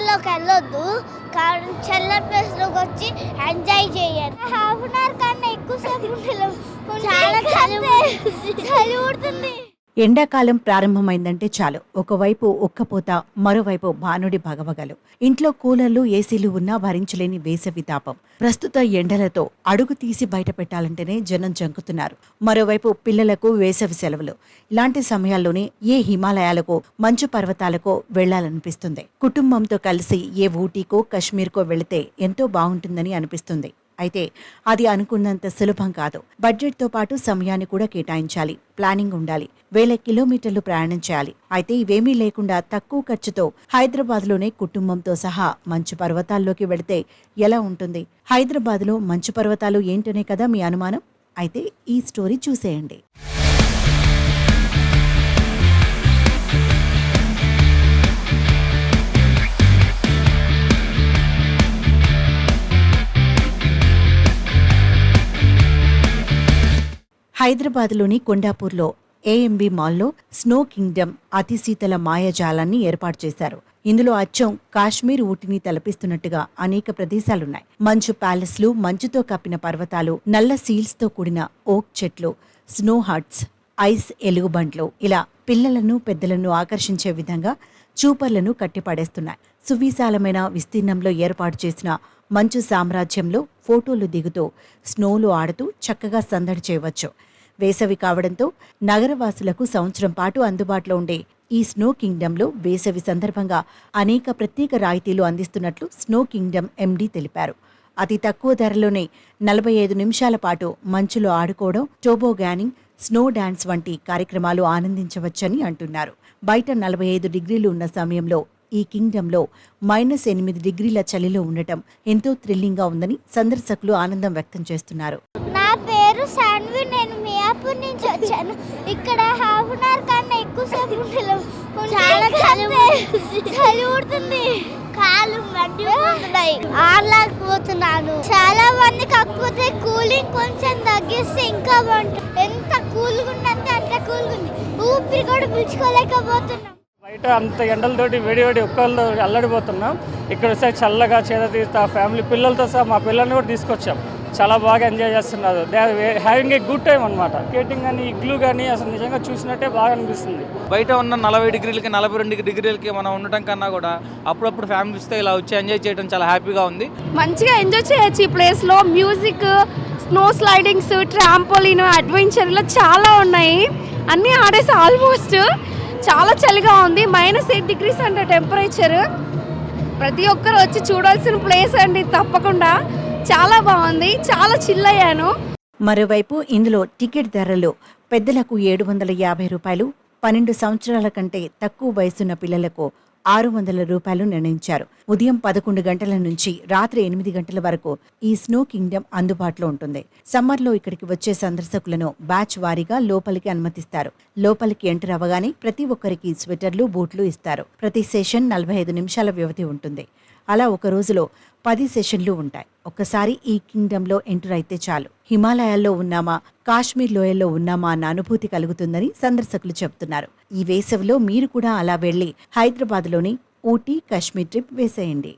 ప్లేస్లోకి వెళ్ళొద్దు. కానీ చల్ల ప్లేస్లోకి వచ్చి ఎంజాయ్ చేయాలి. హాఫ్ అన్ అవర్ కన్నా ఎక్కువసేపు ఉండలేము. చాలా చలి ఊడుతుంది. ఎండాకాలం ప్రారంభమైందంటే చాలు, ఒకవైపు ఉక్కపోత, మరోవైపు భానుడి భగభగలు. ఇంట్లో కూలర్లు, ఏసీలు ఉన్నా భరించలేని వేసవి తాపం. ప్రస్తుత ఎండలతో అడుగు తీసి బయట పెట్టాలంటేనే జనం జంకుతున్నారు. మరోవైపు పిల్లలకు వేసవి సెలవులు. ఇలాంటి సమయాల్లోనే ఏ హిమాలయాలకో, మంచు పర్వతాలకో వెళ్లాలనిపిస్తుంది. కుటుంబంతో కలిసి ఏ ఊటీకో, కశ్మీర్కో వెళితే ఎంతో బాగుంటుందని అనిపిస్తుంది. అయితే అది అనుకున్నంత సులభం కాదు. బడ్జెట్తో పాటు సమయాన్ని కూడా కేటాయించాలి, ప్లానింగ్ ఉండాలి, 1000 కిలోమీటర్లు ప్రయాణం చేయాలి. అయితే ఇవేమీ లేకుండా తక్కువ ఖర్చుతో హైదరాబాద్లోనే కుటుంబంతో సహా మంచు పర్వతాల్లోకి వెళితే ఎలా ఉంటుంది? హైదరాబాద్లో మంచు పర్వతాలు ఏంటనే కదా మీ అనుమానం? అయితే ఈ స్టోరీ చూసేయండి. హైదరాబాద్లోని కొండాపూర్లో ఏఎంబీ మాల్లో స్నో కింగ్డమ్ అతి శీతల మాయాజాలాన్ని ఏర్పాటు చేశారు. ఇందులో అచ్చం కాశ్మీర్ ఊటిని తలపిస్తున్నట్టుగా అనేక ప్రదేశాలున్నాయి. మంచు ప్యాలెస్లు, మంచుతో కప్పిన పర్వతాలు, నల్ల సీల్స్తో కూడిన ఓక్ చెట్లు, స్నో హట్స్, ఐస్ ఎలుగుబంట్లు, ఇలా పిల్లలను పెద్దలను ఆకర్షించే విధంగా చూపర్లను కట్టిపడేస్తున్నాయి. సువిశాలమైన విస్తీర్ణంలో ఏర్పాటు చేసిన మంచు సామ్రాజ్యంలో ఫోటోలు దిగుతూ, స్నోలు ఆడుతూ చక్కగా సందడి చేయవచ్చు. వేసవి కావడంతో నగరవాసులకు సంవత్సరం పాటు అందుబాటులో ఉండే ఈ స్నో కింగ్డమ్లో వేసవి సందర్భంగా అనేక ప్రత్యేక రాయితీలు అందిస్తున్నట్లు స్నో కింగ్డమ్ ఎండీ తెలిపారు. అతి తక్కువ ధరలోనే 45 నిమిషాల పాటు మంచులో ఆడుకోవడం, టోబోగానింగ్, స్నో డాన్స్ వంటి కార్యక్రమాలు ఆనందించవచ్చని అంటున్నారు. బయట 45 డిగ్రీలు ఉన్న సమయంలో ఈ కింగ్డమ్లో -8 డిగ్రీల చలిలో ఉండటం ఎంతో థ్రిల్లింగ్గా ఉందని సందర్శకులు ఆనందం వ్యక్తం చేస్తున్నారు. నా పేరు సాన్వి, నేను మియాపూర్ నుంచి వచ్చాను. ఇక్కడ హాఫ్ అన్ అవర్ కన్నా ఎక్కువసేపు ఉండలేము. చాలా చలి ఊడుతుంది. కాళ్ళు మండిపోతున్నాయి. ఆడలేకపోతున్నాను. చాలా మంది కాకపోతే కూలింగ్ కొంచెం తగ్గిస్తే ఇంకా బాగుంటుంది. ఎంత కూల్గా ఉందంటే అంత కూల్గా ఉంది. ఊపిరి కూడా పీల్చుకోలేకపోతున్నాం. బయట అంత ఎండలతోటి వేడి ఒక్కళ్ళు అల్లడిపోతున్నాం. ఇక్కడ వస్తే చల్లగా చేదతీస్తా ఫ్యామిలీ పిల్లలతో సహా మా పిల్లల్ని కూడా తీసుకొచ్చాం. చాలా బాగా ఎంజాయ్ చేస్తున్నారు. They are having a good time అనమాట. స్కేటింగ్ కానీ, ఇగ్లూ కానీ అసలు నిజంగా చూసినట్టే బాగా అనిపిస్తుంది. బయట ఉన్న 40 డిగ్రీలకి 42 డిగ్రీలకి మనం ఉండటం కన్నా కూడా అప్పుడప్పుడు ఫ్యామిలీస్తో ఇలా వచ్చి ఎంజాయ్ చేయడం చాలా హ్యాపీగా ఉంది. మంచిగా ఎంజాయ్ చేయొచ్చు ఈ ప్లేస్లో. Music, snow slidings, trampoline, adventure ఇలా చాలా ఉన్నాయి. అన్నీ ఆడేసి ఆల్మోస్ట్. చాలా చలిగా ఉంది. -8 డిగ్రీస్ అంట టెంపరేచర్. ప్రతి ఒక్కరు వచ్చి చూడాల్సిన ప్లేస్ అండి తప్పకుండా. చాలా బాగుంది. చాలా చిల్ అయ్యాను. మరోవైపు ఇందులో టికెట్ ధరలు పెద్దలకు 750 రూపాయలు, 12 సంవత్సరాల కంటే తక్కువ వయసున్న పిల్లలకు 600 రూపాయలు నిర్ణయించారు. ఉదయం 11 గంటల నుంచి రాత్రి 8 గంటల వరకు ఈ స్నో కింగ్డమ్ అందుబాటులో ఉంటుంది. సమ్మర్లో ఇక్కడికి వచ్చే సందర్శకులను బ్యాచ్ వారీగా లోపలికి అనుమతిస్తారు. లోపలికి ఎంటర్ అవ్వగానే ప్రతి ఒక్కరికి స్వెటర్లు, బూట్లు ఇస్తారు. ప్రతి సెషన్ 45 నిమిషాల వ్యవధి ఉంటుంది. అలా ఒక రోజులో 10 సెషన్లు ఉంటాయి. ఒక్కసారి ఈ కింగ్డమ్లో ఎంటర్ అయితే చాలు, హిమాలయాల్లో ఉన్నామా, కాశ్మీర్ లోయల్లో ఉన్నామా అన్న అనుభూతి కలుగుతుందని సందర్శకులు చెబుతున్నారు. ఈ వేసవిలో మీరు కూడా అలా వెళ్లి హైదరాబాద్లోని ఊటీ, కాశ్మీర్ ట్రిప్ వేసేయండి.